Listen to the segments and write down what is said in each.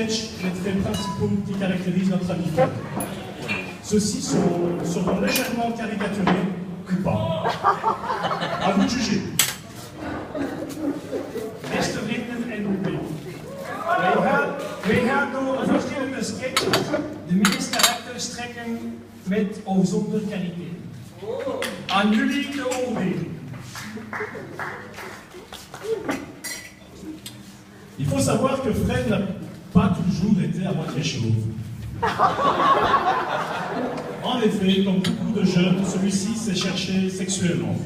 sketch les traits principaux qui caractérisent notre ami Fred. Ceux-ci seront légèrement caricaturés ou pas. À vous de juger. Beste vrienden en publiek. Wij gaan door verschillende sketches de meeste karakters trekken met of zonder karikeren. Aan jullie de oordeling. Il faut savoir que Fred n'a pas toujours été à moitié chauve. En effet, comme beaucoup de jeunes, celui-ci s'est cherché sexuellement.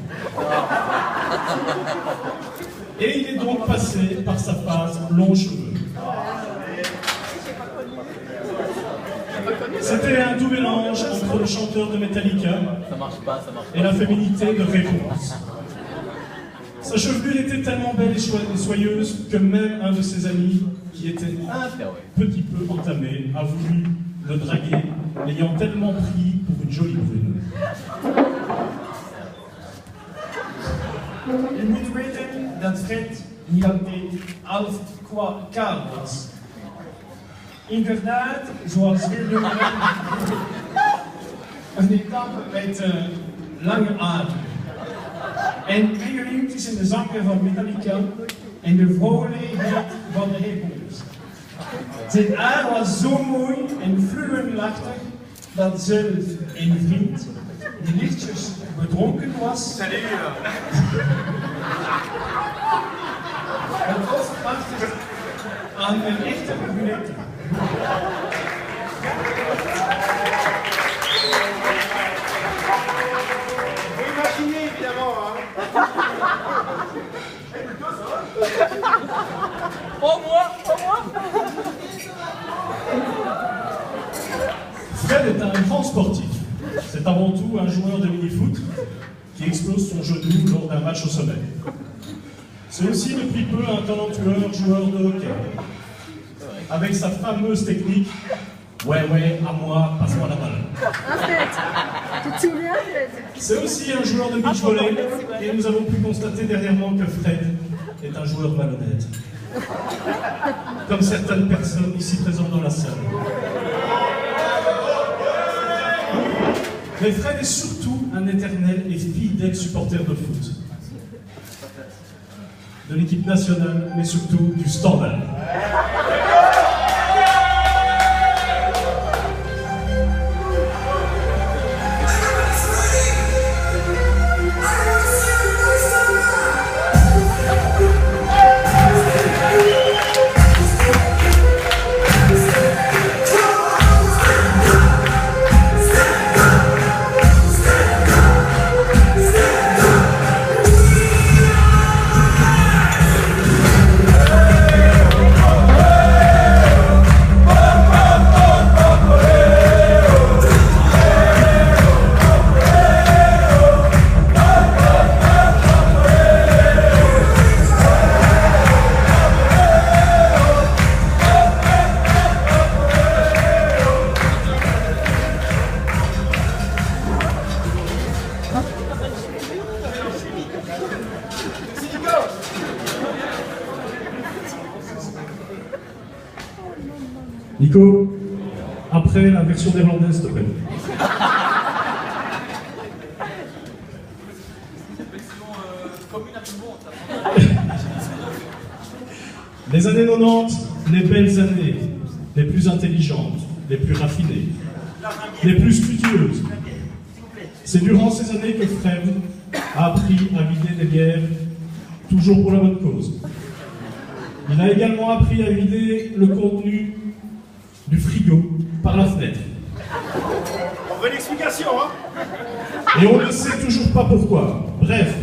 Et il est donc passé par sa phase longs cheveux. C'était un doux mélange entre le chanteur de Metallica et la féminité de Réponse. Sa chevelure était tellement belle et soyeuse que même un de ses amis, qui était un petit peu entamé, a voulu le draguer, l'ayant tellement pris pour une jolie brune. Je moet weten dat Fred niet altijd oud qua kaal was. Inderdaad, zoals veel jongeren, een etappe met lange adem. En mengeling tussen de zanger van Metallica en de vrolijkheid van de Réponse. Zijn haar was zo mooi en fluwenlachtig dat zelfs een vriend die lichtjes bedronken was, het vastpachtte aan een echte brunette. Vous imaginez évidemment, hein. Au moi. Fred est un grand sportif. C'est avant tout un joueur de mini-foot qui explose son genou lors d'un match au sommet. C'est aussi depuis peu un talentueux joueur de hockey. Avec sa fameuse technique « Ouais, à moi, passe-moi la balle ». En fait, tu te souviens, Fred? C'est aussi un joueur de beach volley et nous avons pu constater dernièrement que Fred est un joueur malhonnête. Comme certaines personnes ici présentes dans la salle. Mais Fred est surtout un éternel et fidèle supporter de foot. De l'équipe nationale, mais surtout du Standard. Nico, après la version néerlandaise, s'il te plaît. Les années 90, les belles années, les plus intelligentes, les plus raffinées, les plus studieuses. C'est durant ces années que Fred a appris à vider des bières, toujours pour la bonne cause. Il a également appris à vider le contenu du frigo par la fenêtre. On veut l'explication, hein. Et on ne sait toujours pas pourquoi. Bref,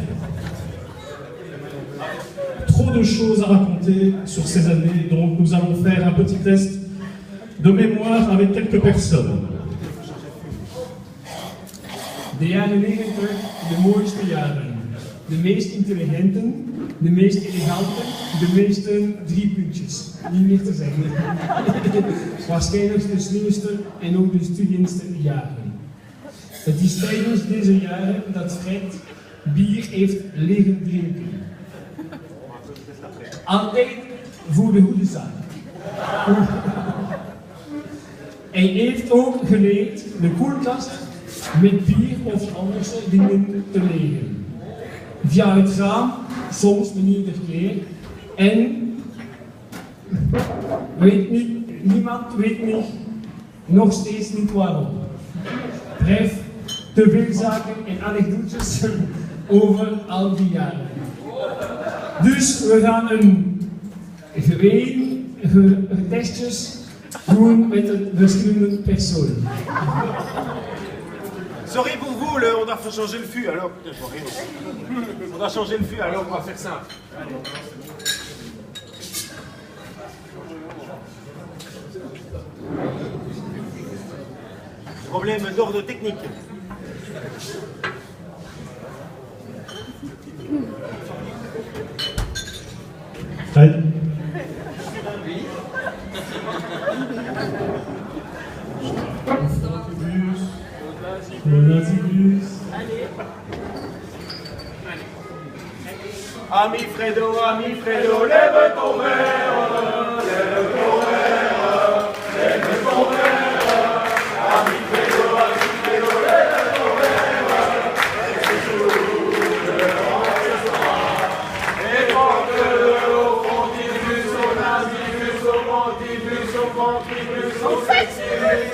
trop de choses à raconter sur ces années, donc nous allons faire un petit test de mémoire avec quelques personnes. De jaren 90, de mooiste jaren. De meest intelligenten, de meest elegante, de meeste driepuntjes. Niet meer te zeggen. Waarschijnlijk de slimste en ook de studienste jaren. Het is tijdens deze jaren dat Fred bier heeft liggen drinken. Altijd voor de goede zaak. Hij heeft ook geleerd de koelkast met bier of andere dingen te legen. Via het raam, soms met ieder keer. En niemand weet niet, nog steeds niet waarom. Bref, te veel zaken en anekdotes over al die jaren. Dus we gaan een testjes doen met de verschillende personen. Sorry pour vous, on doit changer le fût alors. On doit changer le fût alors, on va faire simple. Problème d'ordre technique. Fred? Ami Fredo, lève ton verre, lève ton verre, lève ton verre. Ami Fredo, lève ton verre. C'est toujours le grand soir. Et porte-le au frontifus, au nasifus, au pontifus, au pontifus, au sexifus.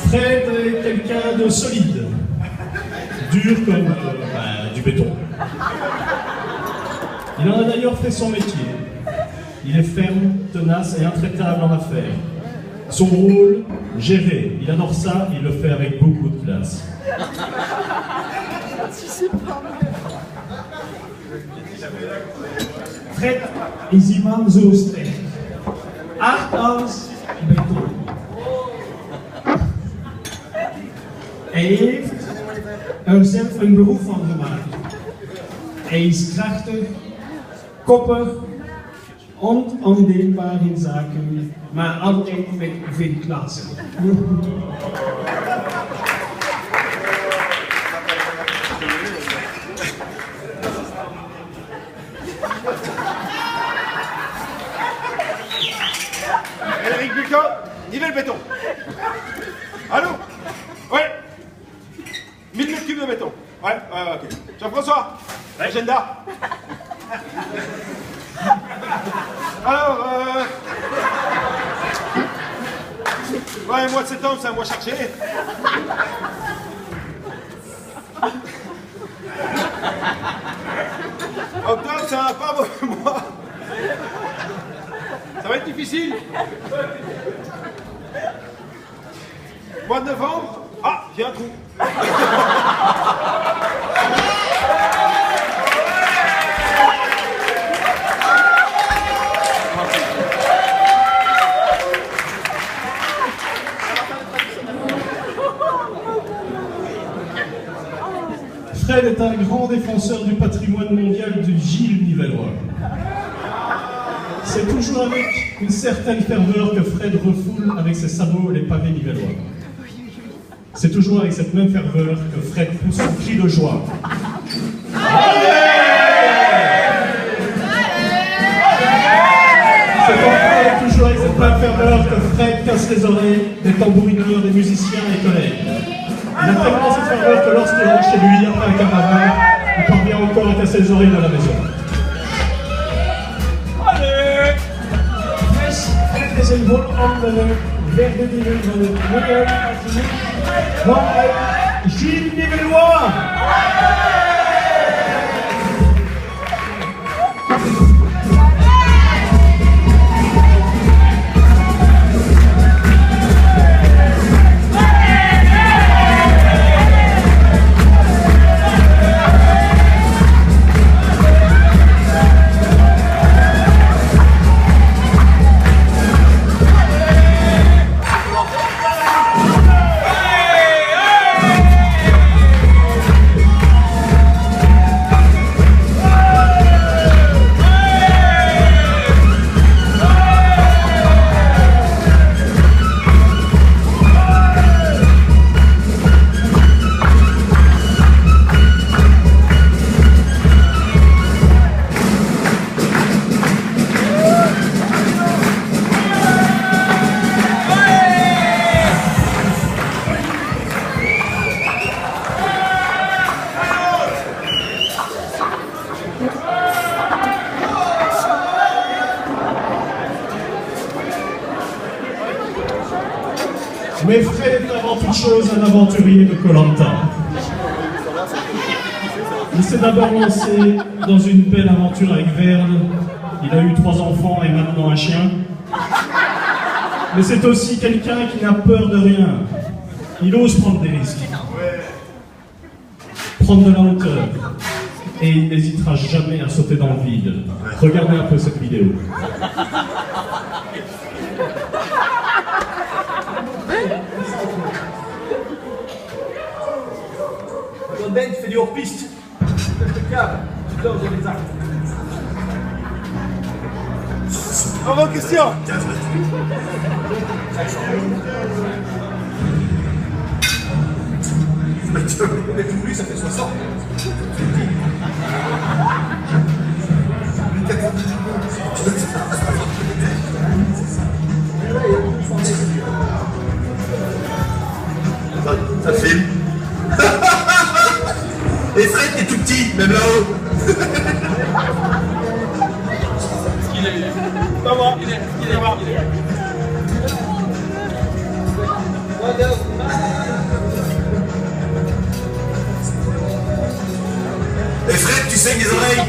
Fred est quelqu'un de solide, dur comme du béton. Il en a d'ailleurs fait son métier. Il est ferme, tenace et intraitable en affaires. Son rôle, gérer. Il adore ça, il le fait avec beaucoup de classe. Fred is iemand zo sterk. Hard als beton. Hij heeft er zelf een beroep van gemaakt. Hij is krachtig, koppig, onontdeelbaar in zaken, maar altijd met veel klasse. Eric Bucco, nivelle béton. Allô? Ouais. 1000 mètres cubes de béton. Ouais, ok. Jean-François, l'agenda. Alors, ouais, le mois de septembre, c'est un mois chargé. Octobre, c'est un pas mauvais mois. Ça va être difficile. Mois de novembre, ah, j'ai un trou. Fred est un grand défenseur du patrimoine mondial du Gilles nivellois. C'est toujours avec une certaine ferveur que Fred refoule avec ses sabots les pavés nivellois. C'est toujours avec cette même ferveur que Fred pousse son cri de joie. C'est encore toujours avec cette même ferveur que Fred casse les oreilles des tambourineurs, des musiciens et collègues. Il a tellement cette ferveur que lorsqu'il rentre chez lui après un cabaret, il parvient encore à casser les oreilles de la maison. Fred is een volgende verdediger van het milieu vanuit Gilles Nivellois. Mais Fred est avant toute chose un aventurier de Koh-Lanta. Il s'est d'abord lancé dans une belle aventure avec Verne. Il a eu 3 enfants et maintenant un chien. Mais c'est aussi quelqu'un qui n'a peur de rien. Il ose prendre des risques. Prendre de la hauteur. Et il n'hésitera jamais à sauter dans le vide. Regardez un peu cette vidéo. Ben, tu fais du hors-piste. Tu lèves le câble, tu dors dans les arbres. Bravo, Christian. Mais plus, ça fait 60. Ça filme. Et Fred est tout petit, même là-haut. Pas moi. Il est moi. Et Fred, tu saignes les oreilles.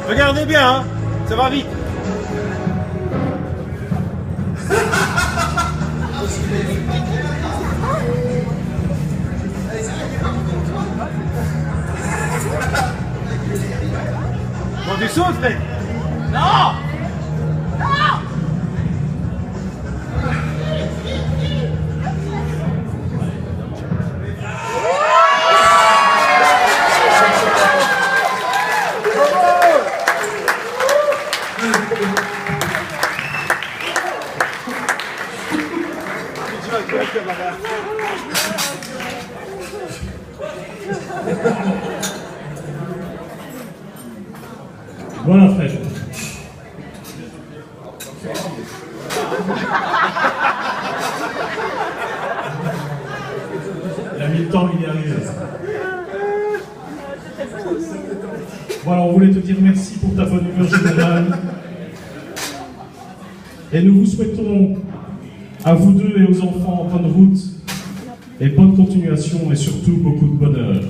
Regardez bien, hein. Ça va vite. Bon, tu sautes, Fred. Non. Voilà Fred. Il a mis le temps, il est arrivé. Voilà, on voulait te dire merci pour ta bonne humeur générale. Et nous vous souhaitons, à vous deux et aux enfants, bonne route et bonne continuation et surtout beaucoup de bonheur.